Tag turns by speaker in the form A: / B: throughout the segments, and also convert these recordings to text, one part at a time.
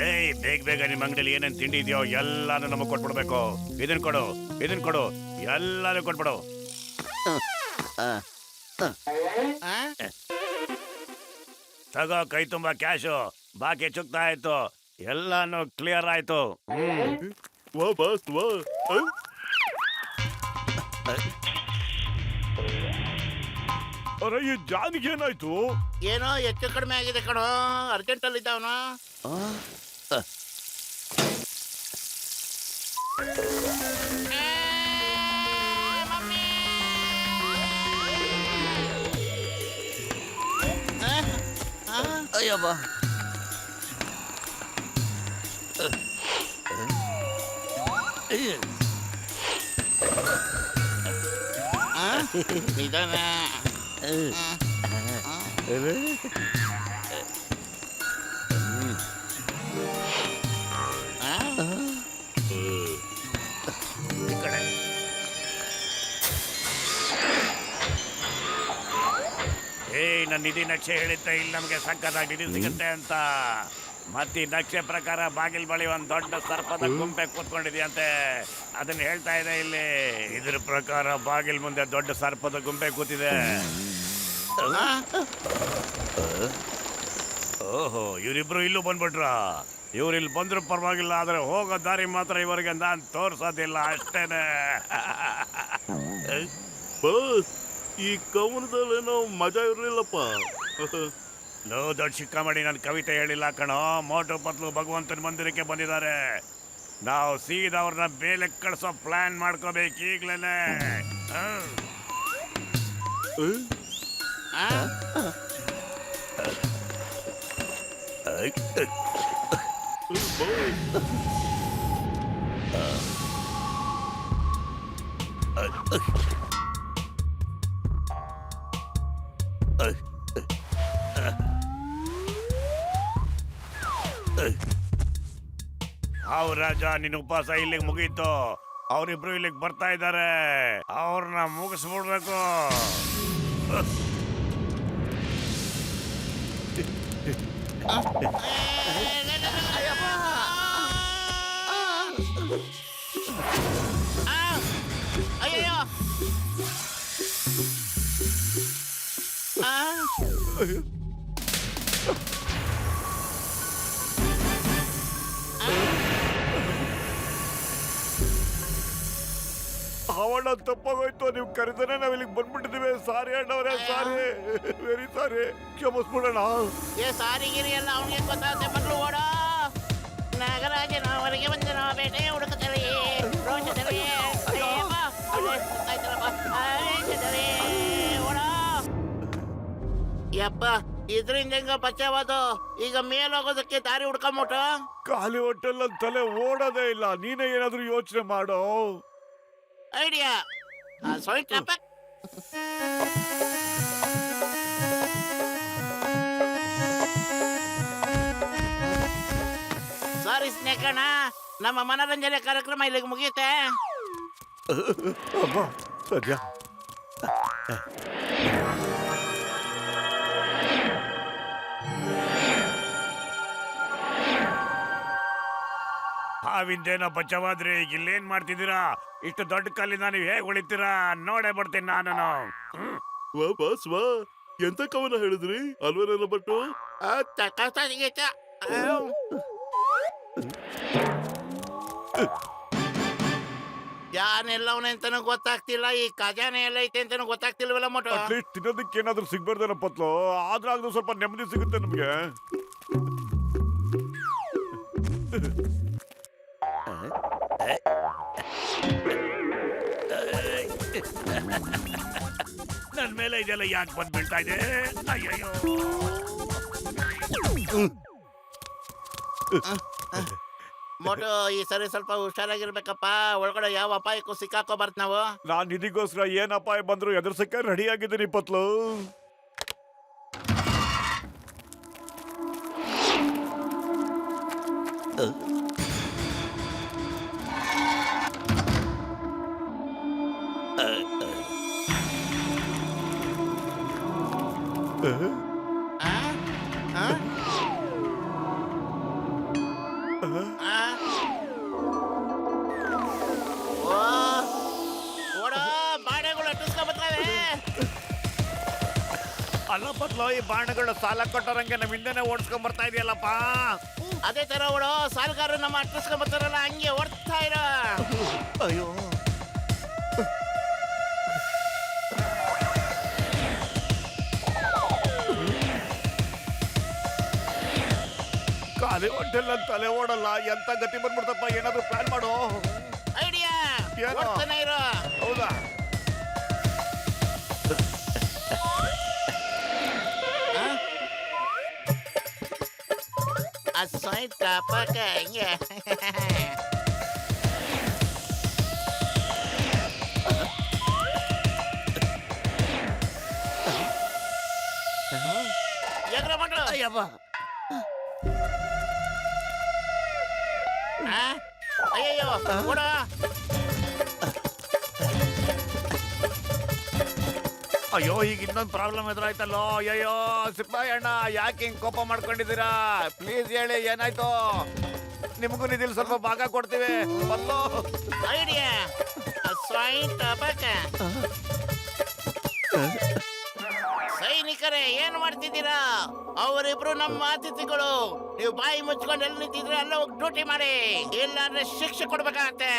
A: ಏಯ್ ಬೇಗ ಬೇಗ ನಿಮ್ಮ ಅಂಗಡಿಯಲ್ಲಿ ಏನೇನ್ ತಿಂಡಿ ಇದೆಯೋ ಎಲ್ಲಾನು ನಮಗ್ ಕೊಟ್ಬಿಡ್ಬೇಕು. ಇದನ್ ಕೊಡು, ಇದನ್ ಕೊಡು, ಎಲ್ಲಾನು ಕೊಟ್ಬಿಡು. ತಗೋ, ಕೈ ತುಂಬಾ ಕ್ಯಾಶು. ಬಾಕಿ ಚುಕ್ತಾ ಆಯ್ತು, ಎಲ್ಲಾನು ಕ್ಲಿಯರ್ ಆಯ್ತು.
B: ವಾ ಬಾಸ್ ವಾ.
A: ಅರೆ, ಈ ಜಾನಿಗೆ ಏನಾಯ್ತು?
C: ಏನೋ ಹೆಚ್ಚು ಕಡಿಮೆ ಆಗಿದೆ ಕಣೋ, ಅರ್ಜೆಂಟ್ ಅಲ್ಲಿ ಇದ್ದವನು.
D: ಅಯ್ಯಬ್ಬ,
C: ನಿಧಾನ.
A: ಈ ಕಡೆ. ಏಯ್, ನನ್ನ ನಿಧಿ ನಕ್ಷೆ ಹೇಳಿದ್ದೆ ಇಲ್ಲಿ ನಮ್ಗೆ ಸಕ್ಕತ್ತಾಗಿ ನಿಧಿ ಸಿಗುತ್ತೆ ಅಂತ. ಮತ್ತೆ ಈ ನಕ್ಷೆ ಪ್ರಕಾರ ಬಾಗಿಲ್ ಬಳಿ ಒಂದ್ ದೊಡ್ಡ ಸರ್ಪದ ಗುಂಪೆ ಕೂತ್ಕೊಂಡಿದ್ಯಂತೆ. ಅದನ್ನ ಹೇಳ್ತಾ ಇದೆ ಇಲ್ಲಿ. ಇದ್ರ ಪ್ರಕಾರ ಬಾಗಿಲ್ ಮುಂದೆ ದೊಡ್ಡ ಸರ್ಪದ ಗುಂಪೆ ಕೂತಿದೆ. ಓಹೋ, ಇವರಿಬ್ರು ಇಲ್ಲೂ ಬಂದ್ಬಿಟ್ರ. ಇವ್ರು ಇಲ್ಲಿ ಬಂದ್ರು ಪರವಾಗಿಲ್ಲ, ಆದ್ರೆ ಹೋಗೋ ದಾರಿ ಮಾತ್ರ ಇವರಿಗೆ ನಾನ್ ತೋರ್ಸೋದಿಲ್ಲ ಅಷ್ಟೇನೆ.
B: ಬಾಸ್, ಈ ಕವನದಲ್ಲೇನೋ ಮಜಾ ಇರ್ಲಿಲ್ಲಪ್ಪ.
A: ಲೋ ದೊಡ್ಡ ಶಿಕ್ಕಾಮಡಿ, ನನ್ನ ಕವಿತೆ ಹೇಳಿಲ್ಲ ಕಣೋ. ಮೋಟು ಪತ್ಲು ಭಗವಂತನ ಮಂದಿರಕ್ಕೆ ಬಂದಿದ್ದಾರೆ. ನಾವು ಸೀದಾ ಅವ್ರನ್ನ ಮೇಲೆ ಕಳ್ಸೋ ಪ್ಲಾನ್ ಮಾಡ್ಕೋಬೇಕು ಈಗ್ಲೇನೆ. ರಾಜ, ನಿನ್ನ ಉಪವಾಸ ಇಲ್ಲಿಗೆ ಮುಗೀತು. ಅವರಿಬ್ರು ಇಲ್ಲಿಗೆ ಬರ್ತಾ ಇದ್ದಾರೆ. ಅವ್ರನ್ನ ಮುಗಿಸ್ಬಿಡ್ಬೇಕು.
C: ಅಯ್ಯೋ,
A: ಅವಳ ತಪ್ಪಾಗೋಯ್ತು. ನೀವು ಕರೆದನೆ ನಾವ್ ಇಲ್ಲಿಗೆ ಬಂದ್ಬಿಟ್ಟಿದೀವಿ. ಸಾರಿ ಅಣ್ಣವ್ರೆ, ಸಾರಿ, ವೆರಿ ಸಾರಿ. ಕ್ಷಮಿಸ್ಬಿಡೋಣ.
C: ಏ ಸಾರಿಗಿರಿ ಎಲ್ಲ ಅವನಿಗೆ ಗೊತ್ತಾಗುತ್ತೆ. ಮಕ್ಕಳು ಓಡೋ. ನಾಗರಾಜನ ಹೊರಗೆ ಬಂದನ ಬೇಟೆ ಹುಡುಕುತ್ತಲೇ ರೋಷದಲ್ಲಿ ಓಡೋ. ಯಪ್ಪ, ಇದ್ರಿಂದ ಹೆಂಗ ಬಚಾವದು? ಈಗ ಮೇಲ್ ಹೋಗೋದಕ್ಕೆ ದಾರಿ ಹುಡ್ಕೊಂಬಿಟ್ಟು
A: ಖಾಲಿ ಹೊಟ್ಟೆಲ್ಲ ತಲೆ ಓಡೋದೇ ಇಲ್ಲ. ನೀನೇ ಏನಾದ್ರೂ ಯೋಚನೆ ಮಾಡೋ.
C: ಐಡಿಯಾ ಸೋಯ್ತಪ್ಪ. ಸಾರಿ ಸ್ನೇಕಣ್ಣ, ನಮ್ಮ ಮನರಂಜನೆ ಕಾರ್ಯಕ್ರಮ ಇಲ್ಲಿಗೆ ಮುಗಿಯುತ್ತೆ.
A: ಸದ್ಯ ಹಾವಿಂದೇನೋ ಬಚಾವಾದ್ರೆ ಈಗ ಇಲ್ಲೇನ್ ಮಾಡ್ತಿದ್ದೀರಾ? ಇಷ್ಟು ದೊಡ್ಡ ಕಲ್ಲಿಂದ ನೀವು ಹೇಗೆ ಉಳಿತೀರಾ? ನೋಡೇ ಬರ್ತೀನಿ ನಾನು.
B: ವಾ ಬಾಸ್ ವಾ, ಎಂತ ಕವನ ಹೇಳಿದ್ರಿ ಅಲ್ವೇನೆಲ್ಲ ಬಟ್ಟು?
C: ಯಾನೆಲ್ಲವನ ಅಂತಾನು ಗೊತ್ತಾಗ್ತಿಲ್ಲ. ಈ ಖಜಾನೆ ಎಲ್ಲ ಐತೆ ಅಂತಾನು ಗೊತ್ತಾಗ್ತಿಲ್ವಲ್ಲ ಮೋಟು.
A: ಅಟ್ಲೀಸ್ಟ್ ತಿನ್ನೋದಕ್ಕೆ ಏನಾದ್ರೂ ಸಿಗ್ಬಾರ್ದೇನೋ ಪತ್ಲು. ಆದ್ರೂ ಸ್ವಲ್ಪ ನೆಮ್ಮದಿ ಸಿಗುತ್ತೆ ನಮ್ಗೆ. ನನ್ ಮೇಲೆ ಇದೆಲ್ಲ ಯಾಕೆ ಬಂದ್ ಬೀಳ್ತಾ ಇದೆ? ಅಯ್ಯಯ್ಯೋ,
C: ಮೋಟು, ಈ ಸರಿ ಸ್ವಲ್ಪ ಹುಷಾರಾಗಿರ್ಬೇಕಪ್ಪ. ಒಳಗಡೆ ಯಾವ ಅಪಾಯಕ್ಕೂ ಸಿಕ್ಕಾಕೋಬಾರ್ದು ನಾವು.
A: ನಾನ್ ಇದಕ್ಕೋಸ್ಕರ ಏನ್ ಅಪಾಯ ಬಂದ್ರು ಎದುರ್ಸಕ್ಕೆ ರೆಡಿ ಆಗಿದ್ದೀನಿ ಪತ್ಲು. ಅಲ್ಲ ಬದ್ಲು ಈ ಬಾಣಗಳು ಸಾಲ ಕೊಟ್ಟರಂಗೆ ನಮ್ ಹಿಂದೆನೆ ಓಡಿಸ್ಕೊಂಡ್ ಬರ್ತಾ ಇದೆಯಲ್ಲಪ್ಪ.
C: ಅದೇ ತರ ಓಡೋ ಸಾಲಗಾರರು ನಮ್ಮ ಅಟ್ಟಿಸ್ಕೊಂಡ್ ಬರ್ತಾರಲ್ಲ ಹಂಗೆ ಓಡ್ತಾ ಇರೋ.
D: ಅಯ್ಯೋ
A: ಖಾಲಿ ಹೊಟ್ಟೆಲ್ಲ ತಲೆ ಓಡಲ್ಲ, ಎಂತ ಗತಿ ಬಂದ್ಬಿಡ್ತಪ್ಪ. ಏನಾದ್ರು ಪ್ಲಾನ್ ಮಾಡು.
C: ಐಡಿಯಾ
A: ಏನೋ?
C: ಓಡ್ತಾನೆ ಇರೋ.
A: ಹೌದಾ?
C: ಅಸಾಯ್ತ ಪಕ್ಕ ಹಿಂಗೆ. ಎಗ್ರ ಮಕ್ಕಳು
D: ಅಯ್ಯಪ್ಪ
C: ಅಯ್ಯಯ್ಯೋ ಓಡ.
A: ಅಯ್ಯೋ, ಈಗ ಇನ್ನೊಂದು ಪ್ರಾಬ್ಲಮ್ ಎದುರಾಯ್ತಲ್ಲೋ. ಅಯ್ಯೋ ಸಿಪಾಯಿ ಅಣ್ಣ, ಯಾಕೆ ಹಿಂಗ್ ಕೋಪ ಮಾಡ್ಕೊಂಡಿದ್ದೀರಾ? ಪ್ಲೀಸ್ ಹೇಳಿ, ಏನಾಯ್ತು? ನಿಮಗೂ ನಿಧಿಲ್ ಸ್ವಲ್ಪ ಭಾಗ ಕೊಡ್ತೀವಿ. ಬಲ್ಲೋ
C: ಐಡಿಯಾ ಅಸಾಯ್ತ ಪಕ್ಕ. ಸೈನಿಕರೇ ಏನ್ ಮಾಡ್ತಿದ್ದೀರಾ? ಅವರಿಬ್ರು ನಮ್ಮ ಅತಿಥಿಗಳು. ನೀವು ಬಾಯಿ ಮುಚ್ಕೊಂಡು ಎಲ್ಲಿ ನಿಂತಿದ್ರೆ ಅಲ್ಲ ಹೋಗಿ ಡ್ಯೂಟಿ ಮಾಡಿ, ಇಲ್ಲಾಂದ್ರೆ ಶಿಕ್ಷೆ ಕೊಡ್ಬೇಕಾಗತ್ತೆ.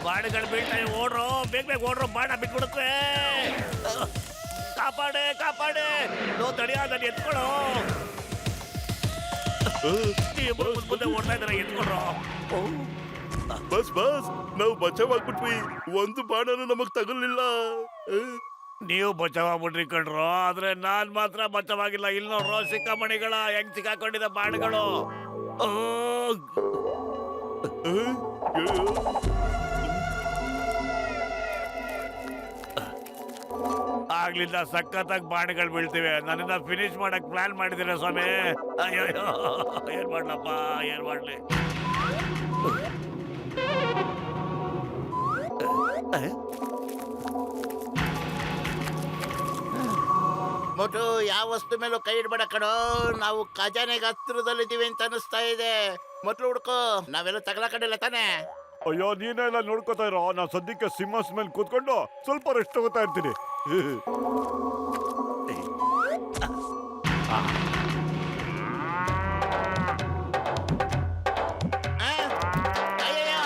A: ಬಾಣಗಳು ಬೀಳ್ತಾ ಇವೆ, ಓಡ್ರೋ, ಬೇಗ ಬೇಗ ಓಡ್ರೋ, ಬಾಣ ಬಿಟ್ಬಿಡುತ್ತೆ. ಕಾಪಾಡೆ ಕಾಪಾಡೆ, ನೋ ತಡಿಯ, ನಾನು ಎತ್ಕೊಳ್ಳೋ. ಇಬ್ರು ಮುಂದೆ ಓಡ್ತಾ ಇದಾರೆ, ಎತ್ಕೊಳ್ರೋ.
B: ಬಸ್ ನಾವು ಬಚಾವಾಗ್ಬಿಟ್ವಿ. ಒಂದು ಬಾಣನು ನಮಗ್ ತಗಲಿಲ್ಲ.
A: ನೀವು ಬಚಾವಾಗ್ಬಿಟ್ರಿ ಕಣ್ರೋ, ಆದ್ರೆ ನಾನ್ ಮಾತ್ರ ಬಚಾವಾಗಿಲ್ಲ. ಇಲ್ಲಿ ನೋಡ್ರೋ, ಸಿಕ್ಕಾಮಣಿಗಳ ಹೆಂಗ್ ಸಿಕ್ಕಾಕೊಂಡಿದ್ದ ಬಾಣಗಳು. ಆಗ್ಲಿಂದ ಸಖತ್ತಾಗಿ ಬಾಣಗಳು ಬೀಳ್ತಿವೆ. ನನ್ನಿಂದ ಫಿನಿಶ್ ಮಾಡಕ್ ಪ್ಲಾನ್ ಮಾಡಿದಿರ ಸ್ವಾಮಿ. ಅಯ್ಯೋ, ಏನ್ ಮಾಡ್ಲಪ್ಪ, ಏನ್ ಮಾಡ್ಲಿ?
C: ಮೊಟ್ಟು ಯಾವ ವಸ್ತು ಮೇಲೂ ಕೈ ಇಡ್ಬೇಡ ಕಣೋ. ನಾವು ಖಜಾನೆಗೆ ಹತ್ರದಲ್ಲಿದ್ದೀವಿ ಅಂತ ಅನಿಸ್ತಾ ಇದೆ. ಮೊಟ್ಲು ಹುಡ್ಕೋ, ನಾವೆಲ್ಲ ತಗಲಕೊಂಡಿಲ್ಲ ತಾನೆ.
A: ಅಯ್ಯೋ, ನೀನೆಲ್ಲ ನೋಡ್ಕೋತಾ ಇರೋ. ನಾ ಸದ್ಯಕ್ಕೆ ಸಿಂಹಸ್ ಮೇಲೆ ಕೂತ್ಕೊಂಡು ಸ್ವಲ್ಪ ರೆಸ್ಟ್ ತಗೋತಾ ಇರ್ತೀನಿ.
C: ಅಯ್ಯಯ್ಯೋ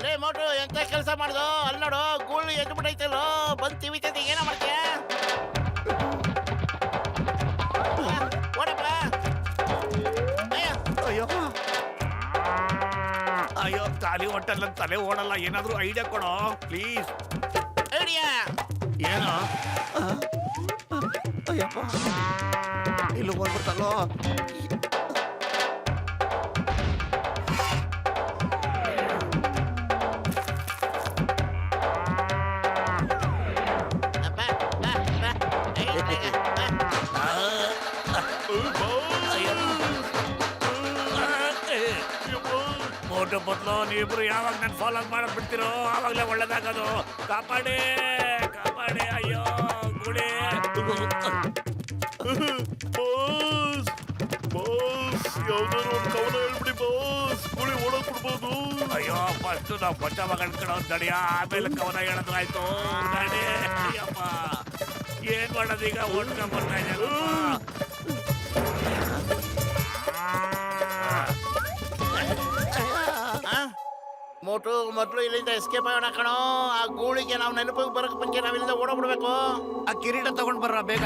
C: ಲೇ ಮೊಟ್ಟು, ಎಂತ ಕೆಲಸ ಮಾಡ್ದು? ಅಲ್ಲಿ ನೋಡು, ಗೂಳು ಎದ್ದು ಬಿಟ್ಟೈತಲ್ಲೋ, ಬಂದ್ ತಿವಿತೈತಿ. ಏನೋ ಮಾಡ್ತೀಯ? ಓಡಪ್ಪ.
A: ಅಯ್ಯೋ ಅಯ್ಯೋ, ಖಾಲಿ ಹೊಟ್ಟೆಲ್ಲ ತಲೆ ಓಡಲ್ಲ. ಏನಾದ್ರೂ ಐಡಿಯಾ ಕೊಡೋ ಪ್ಲೀಸ್.
C: ಐಡಿಯಾ
A: ಏನೋ?
D: ಅಯ್ಯಪ್ಪ ಇಲ್ಲೂ ಬಂದ್ಬಿಡ್ತಲ್ಲೋ.
A: ಮೋಟು ಬದ್ಲು ನೀವಿಬ್ರು ಯಾವಾಗ ನನ್ ಫಾಲೋ ಮಾಡಕ್ ಬಿಡ್ತಿರೋ ಆವಾಗ್ಲೇ ಒಳ್ಳೇದಾಗೋದು. ಕಾಪಾಡಿ ಕಾಪಾಡಿ. ಅಯ್ಯೋ ಗುಡಿ.
B: ಯಾವ್ದಾದ್ರು ಒಂದು ಕವನ ಹೇಳ್ಬಿಡಿ ಬಾಸ್. ಗುಳಿ ಓಡಕ್ ಬಿಡ್ಬೋದು.
A: ಅಯ್ಯೋ, ಫಸ್ಟ್ ನಾವು ಬಚಾವ ಕಣ್ಕೊಳ್ಳೋ ದಡಿಯ, ಆಮೇಲೆ ಕವನ ಹೇಳಿದ್ರಾಯ್ತು. ನಡಿ. ಅಯ್ಯಪ್ಪ, ಏನ್ ಮಾಡೋದೀಗ? ಓಡ್ಕೊಂಡ್ ಬರ್ತಾ ಇದ್ದಾರೆ.
C: ಮೋಟು ಮೊದಲು ಇಲ್ಲಿಂದ ಎಸ್ಕೇಪ್ ಆಗೋಣ ಕಣೋ. ಆ ಗೂಳಿಗೆ ನಾವು ನೆನಪಿಗೆ ಬರಕ್ ಮುಂಚೆ ನಾವ್ ಇಲ್ಲಿಂದ ಓಡೋಗ್ಬಿಡ್ಬೇಕು.
A: ಆ ಕಿರೀಟ ತಗೊಂಡ್ ಬರ್ರ ಬೇಗ.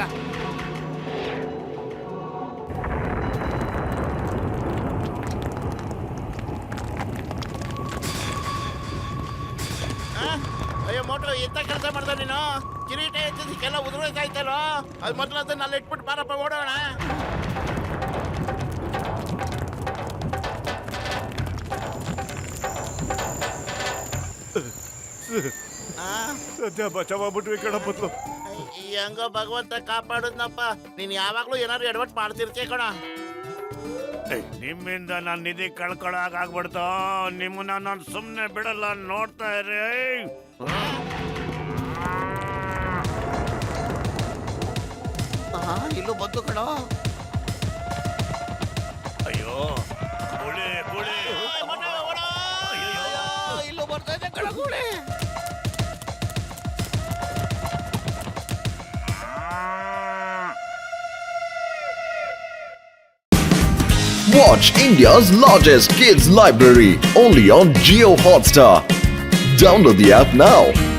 C: ಅಯ್ಯೋ ಮೋಟು, ಎಂತ ಕೆಲಸ ಮಾಡ್ದ ನೀನು? ಕಿರೀಟ ಎತ್ತಿದ್ದಕ್ಕೆಲ್ಲ ಉದುರೋಯ್ತಾಯ್ತಲ್ಲೋ. ಅದು ಮೊದಲು ಅದನ್ನ ಅಲ್ಲಿ ಇಟ್ಬಿಟ್ಟು ಬಾರಪ್ಪ ಓಡೋಣ.
A: ಸದ್ಯ ಬಚಾವಾಗ್ಬಿಟ್ವಿ ಕಣಪ್ಪತ್ತು.
C: ಹೆಂಗೋ ಭಗವಂತ ಕಾಪಾಡುದ್ನಪ್ಪ. ನೀನ್ ಯಾವಾಗ್ಲೂ ಏನಾದ್ರು ಎಡವಟ್ ಮಾಡ್ತಿರ್ತೀಯ ಕಣ.
A: ನಿಮ್ಮಿಂದ ನನ್ನ ನಿಧಿ ಕಳ್ಕೊಳಕಾಗ್ಬಿಡ್ತು. ನಿಮ್ಮನ್ನ ನಾನು ಸುಮ್ಮನೆ ಬಿಡಲ್ಲ, ನೋಡ್ತಾ ಇರಿ.
D: ಇಲ್ಲೂ ಬಂತು ಕಣೋ.
A: ಅಯ್ಯೋ ಗುಳಿ ಗುಳಿ.
D: ಇಲ್ಲೂ ಬರ್ತಾ ಇದೆ ಕಣ ಗೂಳಿ.
E: Watch India's largest kids library only on Jio Hotstar. Download the app now.